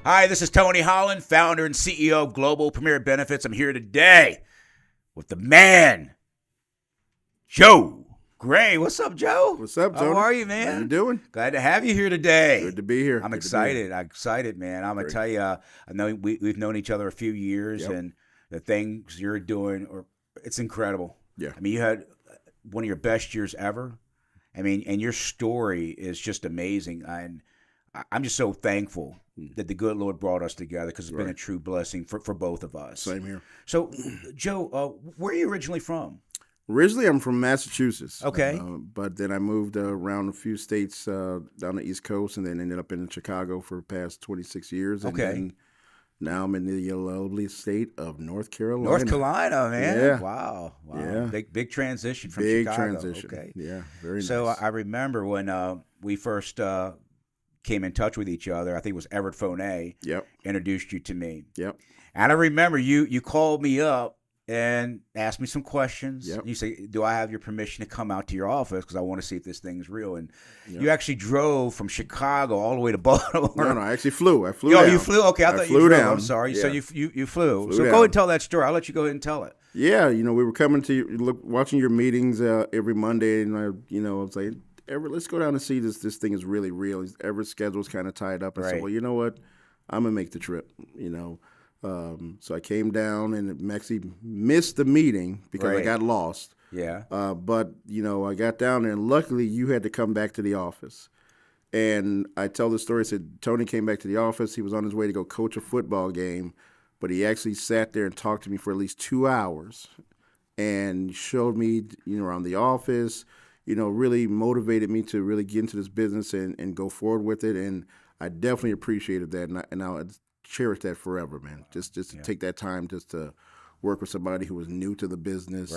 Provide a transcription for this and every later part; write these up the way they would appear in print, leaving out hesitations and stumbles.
Hi, this is Tony Holland, founder and CEO of Global Premier Benefits. I'm here today with the man, Joe Gray. What's up, Joe? What's up, Tony? How are you, man? How you doing? Glad to have you here today. Good to be here. I'm excited. I'm excited, man. I'm going to tell you, I know we've known each other a few years, and the things you're doing, it's incredible. Yeah. I mean, you had one of your best years ever. I mean, and your story is just amazing. And I'm just so thankful that the good Lord brought us together because it's been a true blessing for both of us. Same here. So, Joe, where are you originally from? Originally, I'm from Massachusetts. Okay. But then I moved around a few states down the East Coast and then ended up in Chicago for the past 26 years. And then now I'm in the lovely state of North Carolina. North Carolina, man. Yeah. Wow. Yeah. Big transition from Big Chicago. transition. Okay. Yeah, very nice. So I remember when we first came in touch with each other, I think it was Everett Fonet introduced you to me. Yep. And I remember you called me up and asked me some questions. Yep. You say, do I have your permission to come out to your office because I want to see if this thing's real? And you actually drove from Chicago all the way to Baltimore. No, I actually flew. I flew down. You flew? Okay, I thought flew you drove. down. I'm sorry. Yeah. So you flew. So down. go ahead and tell that story. I'll let you go ahead and tell it. Yeah, we were coming to watching your meetings every Monday, and I was like, Everett, let's go down and see this thing is really real. Everett's schedule's kind of tied up. I said, well, you know what? I'm going to make the trip, So I came down and actually missed the meeting because I got lost. Yeah. But, I got down there, and luckily you had to come back to the office. And I tell the story, I said, Tony came back to the office. He was on his way to go coach a football game, but he actually sat there and talked to me for at least 2 hours and showed me, around the office, really motivated me to really get into this business and go forward with it. And I definitely appreciated that. And I'll cherish that forever, man. Just to take that time just to work with somebody who was new to the business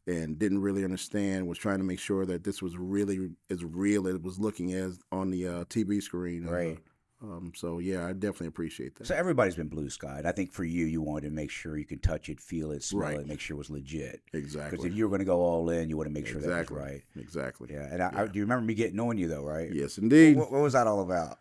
and didn't really understand, was trying to make sure that this was really as real as it was looking as on the TV screen. Right. So, yeah, I definitely appreciate that. So everybody's been blue skied. I think for you wanted to make sure you could touch it, feel it, smell it, make sure it was legit. Exactly. Because if you were going to go all in, you want to make sure that was right. Exactly. Yeah. And I do you remember me getting on you, though, right? Yes, indeed. What was that all about?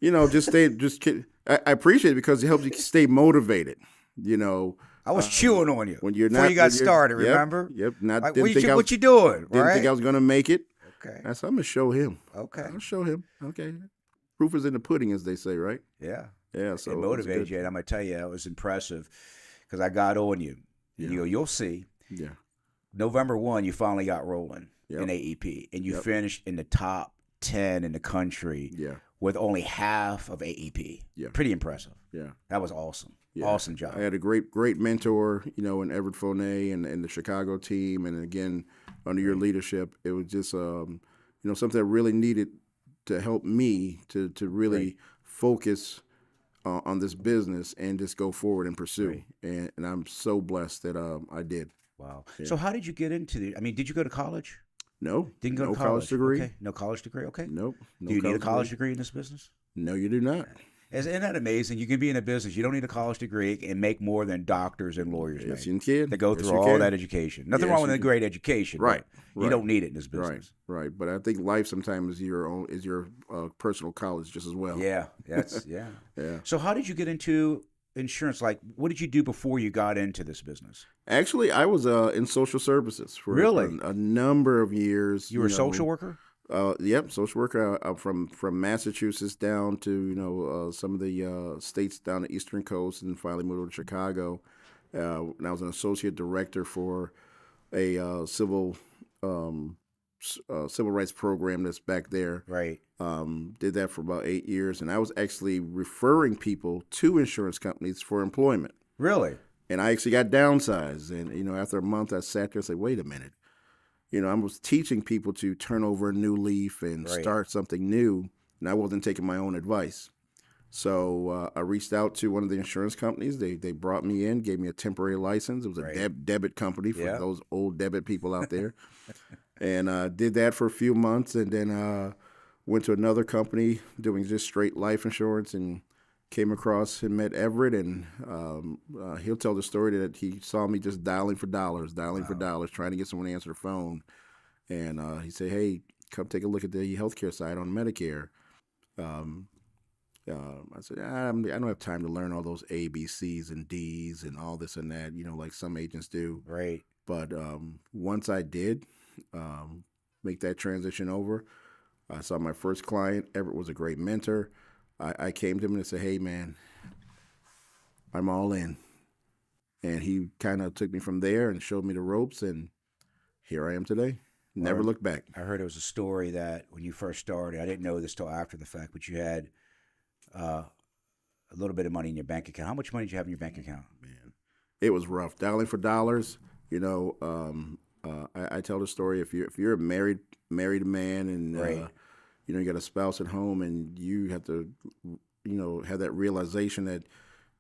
I appreciate it because it helps you stay motivated, I was chewing on you when you're before you got started, yep, remember? Yep. Like, what you doing? Didn't think I was going to make it. Okay. I said, I'm going to show him. Okay. I'll show him. Okay. Proof is in the pudding, as they say, right? Yeah. Yeah. So it motivated you. And I'm going to tell you, it was impressive because I got on you. Yeah. You go, you'll see. Yeah. November 1, you finally got rolling in AEP, and you finished in the top 10 in the country with only half of AEP. Yeah. Pretty impressive. Yeah. That was awesome. Yeah. Awesome job. I had a great mentor, in Everett Fonet and the Chicago team. And again, under your leadership, it was just, something that really needed to help me to really focus on this business and just go forward and pursue. And I'm so blessed that I did. Wow. Yeah. So how did you get into did you go to college? No. Didn't go to college degree. Okay. No college degree? Okay. Nope. Do you need a college degree in this business? No, you do not. Isn't that amazing? You can be in a business. You don't need a college degree and make more than doctors and lawyers Yes, make. you can. They go through all that education. Nothing wrong with a great education. Right. You don't need it in this business. Right. But I think life sometimes is your personal college just as well. Yeah. Yeah. So how did you get into insurance? Like, what did you do before you got into this business? Actually, I was in social services for a number of years. You were a social worker? Yep, social worker. From Massachusetts down to some of the states down the Eastern Coast, and finally moved to Chicago. And I was an associate director for a civil rights program that's back there. Right. Did that for about 8 years, and I was actually referring people to insurance companies for employment. Really? And I actually got downsized, and after a month, I sat there and said, "Wait a minute." I was teaching people to turn over a new leaf and start something new, and I wasn't taking my own advice. So I reached out to one of the insurance companies. They brought me in, gave me a temporary license. It was a debit company for those old debit people out there. And did that for a few months, and then went to another company doing just straight life insurance, and came across and met Everett, and he'll tell the story that he saw me just dialing for dollars, trying to get someone to answer the phone. And he said, "Hey, come take a look at the healthcare side on Medicare." I said, I don't have time to learn all those A, B, C's, and D's and all this and that, like some agents do. Right. But once I did make that transition over, I saw my first client. Everett was a great mentor. I came to him and said, hey, man, I'm all in. And he kind of took me from there and showed me the ropes, and here I am today. Never looked back. I heard it was a story that when you first started, I didn't know this till after the fact, but you had a little bit of money in your bank account. How much money did you have in your bank account? Man, it was rough. Dialing for dollars. I tell the story. If you're a married man and right. You got a spouse at home and you have to have that realization that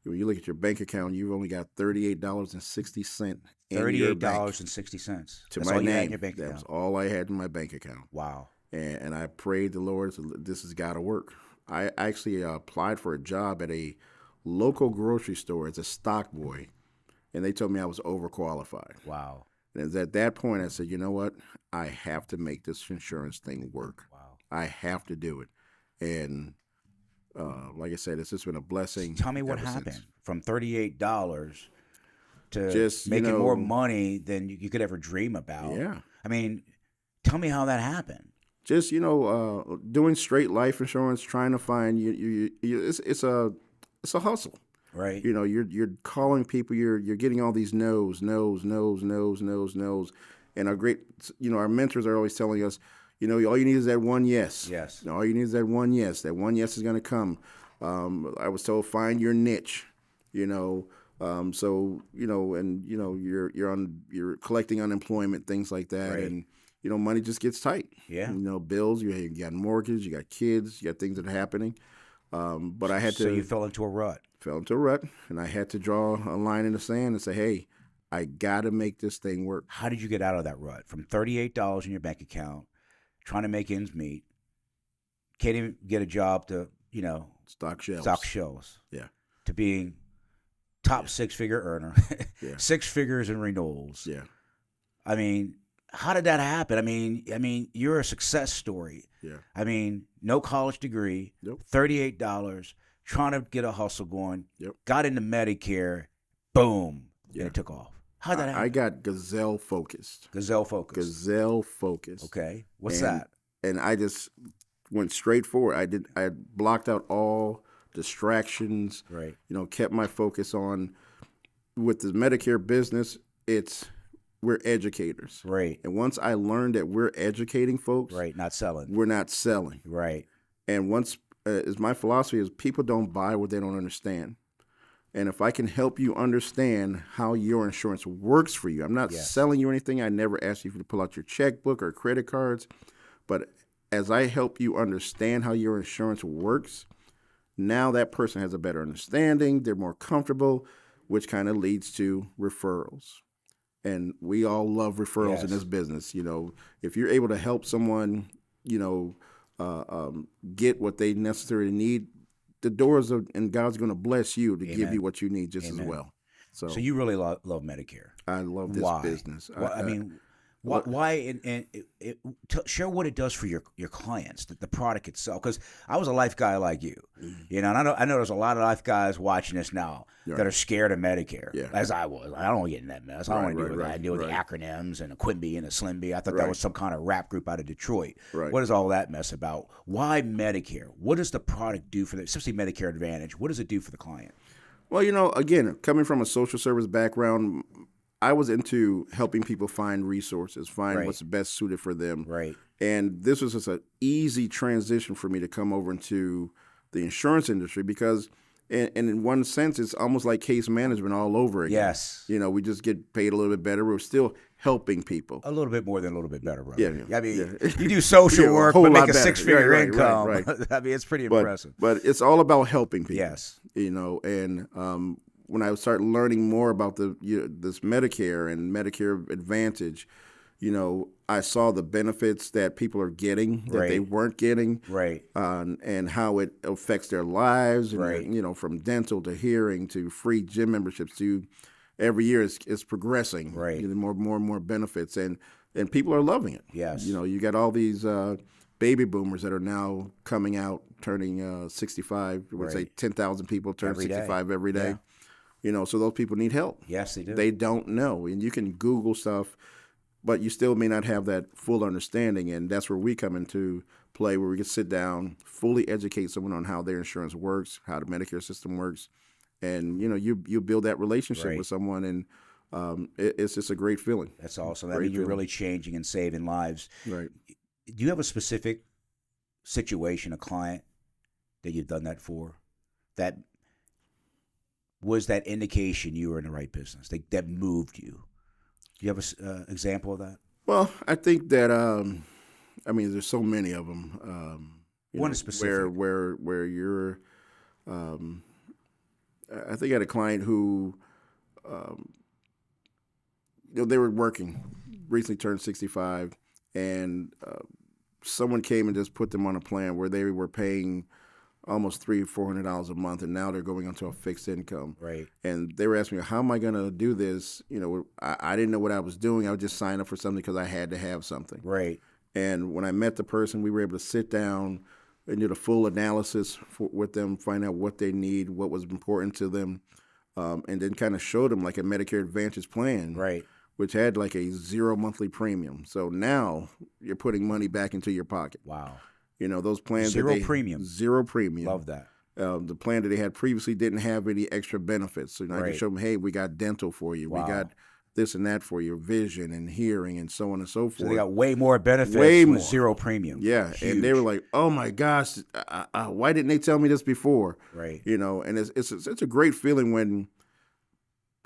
when you look at your bank account, you've only got $38.60 $38.60 to That's my all name. You had in your bank that account. was all I had in my bank account. Wow. And I prayed the Lord, this has got to work. I actually applied for a job at a local grocery store as a stock boy, and they told me I was overqualified. Wow. And at that point, I said, you know what? I have to make this insurance thing work. Wow. I have to do it. And like I said, it's just been a blessing. Tell me what happened since. From $38 to just making more money than you could ever dream about. Yeah. I mean, tell me how that happened. Just doing straight life insurance, trying to find it's a hustle. Right. You're calling people. You're getting all these no's, and our mentors are always telling us, all you need is that one yes. Yes. All you need is that one yes. That one yes is going to come. I was told find your niche. You're collecting unemployment, things like that, right. and money just gets tight. Yeah. Bills. You got mortgage. You got kids. You got things that are happening. But I had to. So you fell into a rut. And I had to draw a line in the sand and say, hey, I got to make this thing work. How did you get out of that rut? From $38 in your bank account, trying to make ends meet, can't even get a job to, stock shelves. Yeah. To being top six-figure earner, yeah. 6 figures in renewals. Yeah. I mean, how did that happen? I mean, you're a success story. Yeah. I mean, no college degree, Yep. $38, trying to get a hustle going, Yep. got into Medicare, boom, and it took off. How'd that happen? I got gazelle focused. Okay. What's that? And I just went straight forward. I blocked out all distractions. Right. Kept my focus on, with the Medicare business, we're educators. Right. And once I learned that we're educating folks. Right, not selling. We're not selling. Right. And once, is my philosophy is people don't buy what they don't understand. And if I can help you understand how your insurance works for you, I'm not selling you anything. I never ask you to pull out your checkbook or credit cards. But as I help you understand how your insurance works, now that person has a better understanding. They're more comfortable, which kind of leads to referrals. And we all love referrals in this business. If you're able to help someone, get what they necessarily need, the doors and God's going to bless you to give you what you need just as well. So you really love Medicare. I love this business. Why? Share what it does for your clients, the product itself. Because I was a life guy like you, and I know there's a lot of life guys watching this now that are scared of Medicare, as I was. I don't want to get in that mess. I don't want to deal with that. I deal with the acronyms and a Quimby and a Slimby. I thought that was some kind of rap group out of Detroit. Right. What is all that mess about? Why Medicare? What does the product do for especially Medicare Advantage? What does it do for the client? Well, again, coming from a social service background, I was into helping people find resources, find what's best suited for them. Right. And this was just an easy transition for me to come over into the insurance industry because, and in one sense, it's almost like case management all over again. Yes. We just get paid a little bit better. We're still helping people. A little bit more than a little bit better, brother. Yeah. I mean, you do social work, but make a 6-figure income. Right. I mean, it's pretty impressive. But it's all about helping people. Yes. And when I started learning more about this Medicare and Medicare Advantage, I saw the benefits that people are getting that they weren't getting, and how it affects their lives, and, from dental to hearing to free gym memberships to every year it's progressing, more and more benefits, and people are loving it. Yes, you got all these baby boomers that are now coming out, turning 65. I would say 10,000 people turn 65 every day. Yeah. You know, so those people need help. Yes, they do. They don't know. And you can Google stuff, but you still may not have that full understanding. And that's where we come into play, where we can sit down, fully educate someone on how their insurance works, how the Medicare system works. And, you know, you build that relationship with someone, and it's just a great feeling. That's awesome. I mean, you're really changing and saving lives. Right. Do you have a specific situation, a client that you've done that for, that was that indication you were in the right business, that moved you? Do you have an example of that? Well, I think that, I mean, there's so many of them. One specific. Where you're, I think I had a client who, you know, they were working, recently turned 65, and someone came and just put them on a plan where they were paying almost $300-400 a month, and now they're going onto a fixed income. Right. And they were asking me, how am I going to do this? You know, I didn't know what I was doing. I would just sign up for something because I had to have something. Right. And when I met the person, we were able to sit down and do the full analysis with them, find out what they need, what was important to them, and then kind of show them like a Medicare Advantage plan. Right. Which had like a 0 monthly premium. So now you're putting money back into your pocket. Wow. You know, those plans. Zero premium. Love that. The plan that they had previously didn't have any extra benefits. So now I can show them, hey, we got dental for you. Wow. We got this and that for you, vision and hearing and so on and so forth. So they got way more benefits with zero premium. Yeah. Huge. And they were like, oh my gosh, why didn't they tell me this before? Right. You know, and it's a great feeling when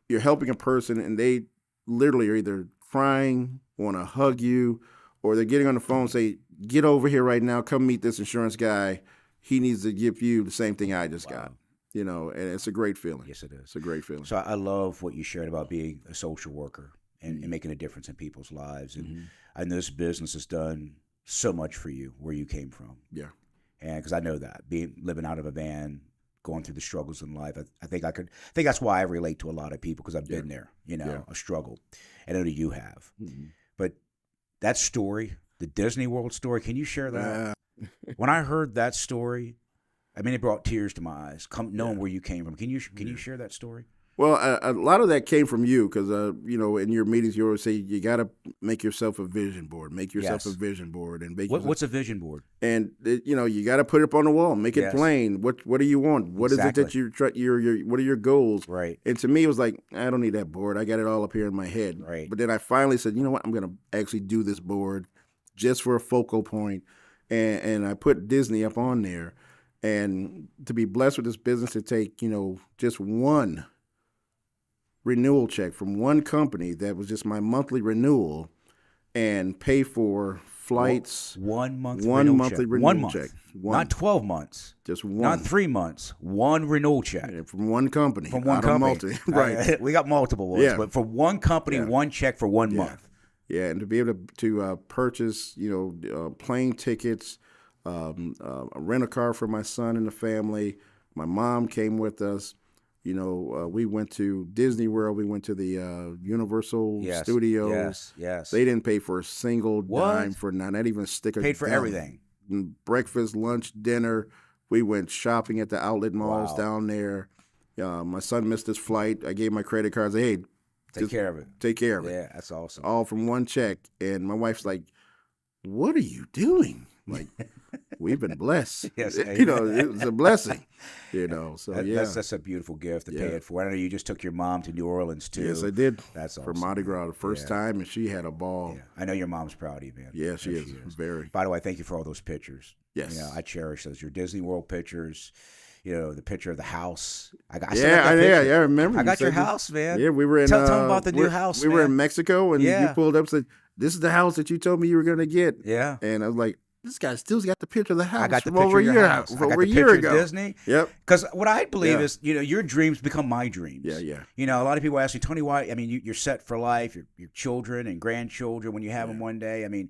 you're helping a person and they literally are either crying, want to hug you, or they're getting on the phone and say, get over here right now, come meet this insurance guy. He needs to give you the same thing I just got. You know, and it's a great feeling. Yes, it is. It's a great feeling. So I love what you shared about being a social worker and making a difference in people's lives. And I know this business has done so much for you where you came from. Yeah. And because I know that, living out of a van, going through the struggles in life. I think that's why I relate to a lot of people, because I've been there, you know, a struggle. And I know you have. Mm-hmm. But that story, the Disney World story, can you share that? When I heard that story, I mean, it brought tears to my eyes, knowing where you came from. Can you share that story? Well, a lot of that came from you because, you know, in your meetings, you always say you got to make yourself a vision board. Make yourself a vision board. And what's a vision board? And, you know, you got to put it up on the wall. Make it plain. What do you want? What is it that what are your goals? Right. And to me, it was like, I don't need that board. I got it all up here in my head. Right. But then I finally said, you know what? I'm going to actually do this board just for a focal point. And I put Disney up on there. And to be blessed with this business, to take, you know, just one renewal check from one company that was just my monthly renewal and pay for flights. 1 month monthly renewal check. Not 12 months. Just one. Not 3 months. One renewal check. Yeah, from one company. From one company. Right. We got multiple ones, but for one company, one check for 1 month. Yeah, and to be able to purchase, you know, plane tickets, a rent-a-car for my son and the family. My mom came with us. You know, we went to Disney World. We went to the Universal Studios. Yes. They didn't pay for a single dime for not even a sticker. Paid for everything. Breakfast, lunch, dinner. We went shopping at the outlet malls down there. My son missed his flight. I gave my credit card. I said, hey, take care of it. Take care of it. Yeah, that's awesome. All from one check. And my wife's like, what are you doing? Like, we've been blessed. Yes, you know, it was a blessing. You know, so that's a beautiful gift to pay it for. I know you just took your mom to New Orleans too. Yes, I did. That's awesome. For Mardi Gras the first time, and she had a ball. Yeah. I know your mom's proud of you, man. Yeah, she is. Very. By the way, thank you for all those pictures. Yes, you know, I cherish those. Your Disney World pictures. You know, the picture of the house. I remember. I got your house, man. Yeah, we were in. Tell me about the new house. We were in Mexico, and you pulled up and said, "This is the house that you told me you were going to get." Yeah, and I was like, this guy still's got the picture of the house. I got the picture of your house. I got the picture of Disney. Yep. Because what I believe is, you know, your dreams become my dreams. Yeah. You know, a lot of people ask me, Tony, why? I mean, you're set for life. Your children and grandchildren, when you have them one day. I mean,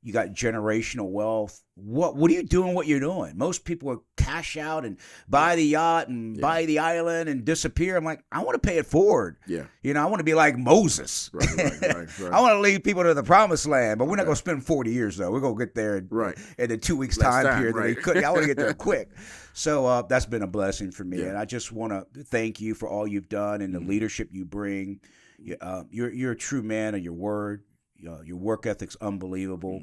You got generational wealth. What are you doing what you're doing? Most people are cash out and buy the yacht and buy the island and disappear. I'm like, I want to pay it forward. Yeah. I want to be like Moses. Right. I want to lead people to the promised land, but we're not going to spend 40 years, though. We're going to get there in the 2 weeks time period. Right. I want to get there quick. So that's been a blessing for me. And I just want to thank you for all you've done and the leadership you bring. You're a true man of your word. Your work ethic's unbelievable.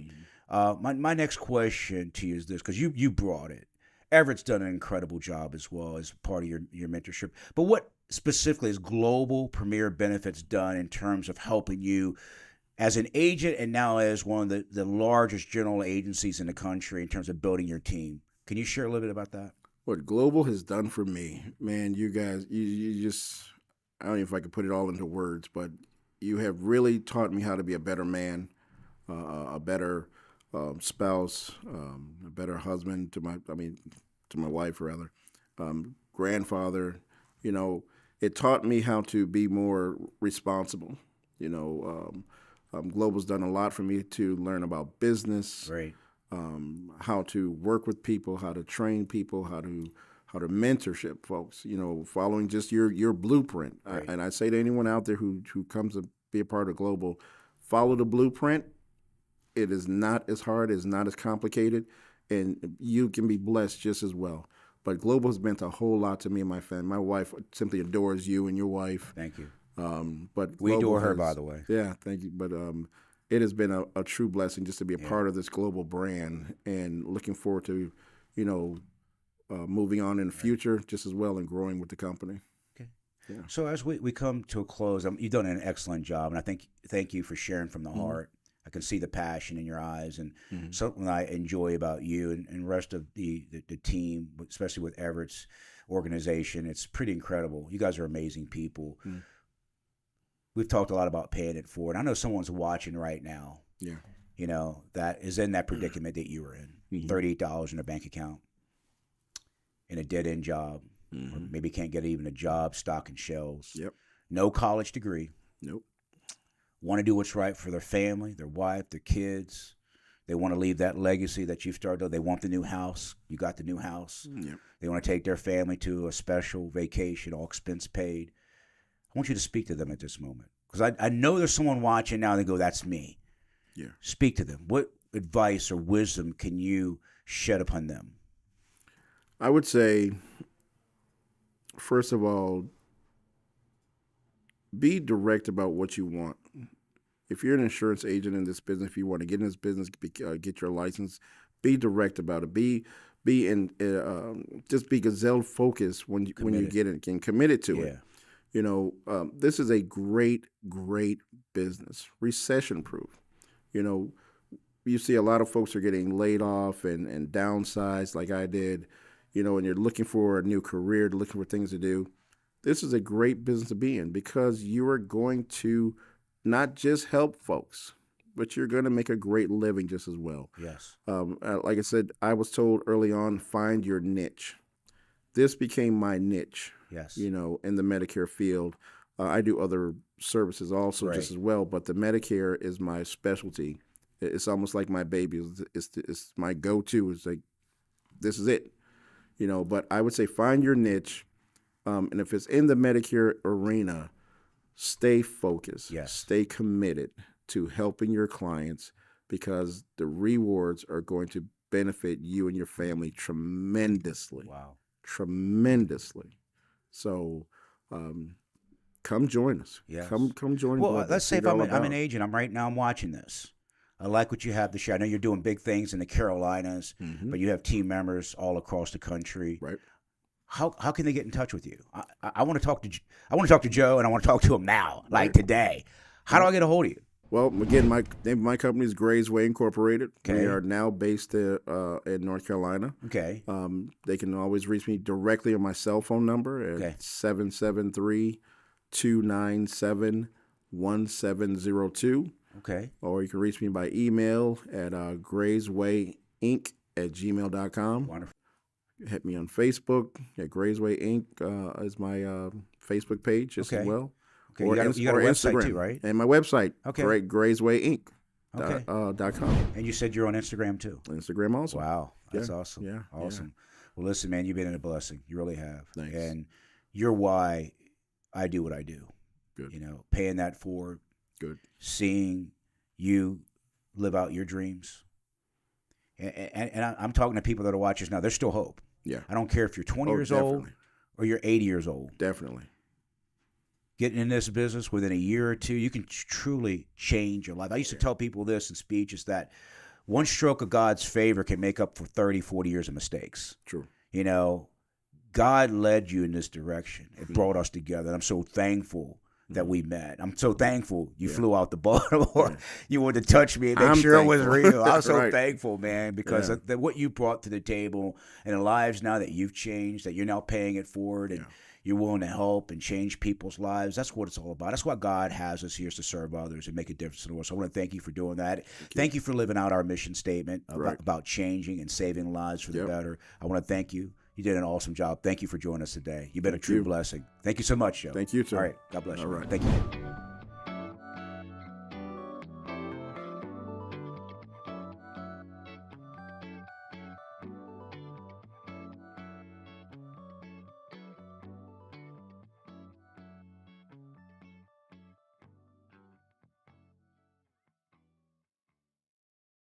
My next question to you is this, because you brought it. Everett's done an incredible job as well as part of your mentorship. But what specifically has Global Premier Benefits done in terms of helping you as an agent and now as one of the largest general agencies in the country in terms of building your team? Can you share a little bit about that? What Global has done for me, man, you guys, you just, I don't know if I could put it all into words, but you have really taught me how to be a better man, a better spouse, a better husband to my wife rather, grandfather. It taught me how to be more responsible. Global's done a lot for me to learn about business, right? How to work with people, how to train people, how to mentorship folks. Following just your blueprint. Right. And I say to anyone out there who comes to be a part of Global, follow the blueprint. It is not as hard, it's not as complicated, and you can be blessed just as well. But Global has meant a whole lot to me and my family. My wife simply adores you and your wife. Thank you. But we adore her, by the way. Yeah, thank you. But it has been a true blessing just to be a part of this Global brand, and looking forward to, moving on in the future just as well and growing with the company. Okay. Yeah. So as we come to a close, you've done an excellent job, and I thank you for sharing from the heart. I can see the passion in your eyes, and something I enjoy about you and the rest of the team, especially with Everett's organization. It's pretty incredible. You guys are amazing people. We've talked a lot about paying it forward. I know someone's watching right now. Yeah. That is in that predicament that you were in. $38 in a bank account, in a dead-end job, or maybe can't get even a job stocking shelves. Yep. No college degree. Nope. Want to do what's right for their family, their wife, their kids. They want to leave that legacy that you've started. They want the new house. You got the new house. Yep. They want to take their family to a special vacation, all expense paid. I want you to speak to them at this moment, because I know there's someone watching now and they go, that's me. Yeah. Speak to them. What advice or wisdom can you shed upon them? I would say, first of all, be direct about what you want. If you're an insurance agent in this business, if you want to get in this business, get your license, be direct about it. Just be gazelle focused when you get it and committed to it. This is a great business, recession proof. You see a lot of folks are getting laid off and downsized like I did, and you're looking for a new career, looking for things to do. This is a great business to be in, because you are going to not just help folks, but you're going to make a great living just as well. Yes. Like I said, I was told early on, find your niche. This became my niche. Yes. In the Medicare field. I do other services also just as well, but the Medicare is my specialty. It's almost like my baby. It's my go-to. It's like, this is it. But I would say find your niche. And if it's in the Medicare arena, stay focused. Yes. Stay committed to helping your clients, because the rewards are going to benefit you and your family tremendously. Wow. Tremendously. So come join us. Yes. Come join us. Well, let's say if I'm an agent, I'm watching this. I like what you have to share. I know you're doing big things in the Carolinas, but you have team members all across the country. Right. How can they get in touch with you? I want to talk to Joe, and I want to talk to him now, like today. How do I get a hold of you? Well, again, my name of my company is Graysway Incorporated. Okay. We are now based in North Carolina. Okay. They can always reach me directly on my cell phone number at 773-297-1702. Okay. Or you can reach me by email at grayswayinc@gmail.com. Wonderful. Hit me on Facebook at Graysway Inc. Is my Facebook page as well. Okay. You got a website Instagram too, right? And my website, okay. Graysway Inc. .com. And you said you're on Instagram too. Instagram also. Wow, that's awesome. Yeah, awesome. Well, listen, man, you've been a blessing. You really have. Thanks. And you're why I do what I do. Good. You know, paying that forward. Good. Seeing you live out your dreams. And I'm talking to people that are watching now. There's still hope. Yeah. I don't care if you're 20 years old or you're 80 years old. Definitely. Getting in this business within a year or two, you can truly change your life. I used to tell people this in speeches that one stroke of God's favor can make up for 30, 40 years of mistakes. True. You know, God led you in this direction. It brought us together. And I'm so thankful that we met. I'm so thankful you flew out to Baltimore. You wanted to touch me and make sure it was real. I was so thankful, man, because of what you brought to the table and the lives now that you've changed, that you're now paying it forward and you're willing to help and change people's lives. That's what it's all about. That's why God has us here, is to serve others and make a difference in the world. So I want to thank you for doing that. Thank you for living out our mission statement about changing and saving lives for the better. I want to thank you. You did an awesome job. Thank you for joining us today. You've been a true blessing. Thank you so much, Joe. Thank you, sir. All right. God bless you. All right. Thank you.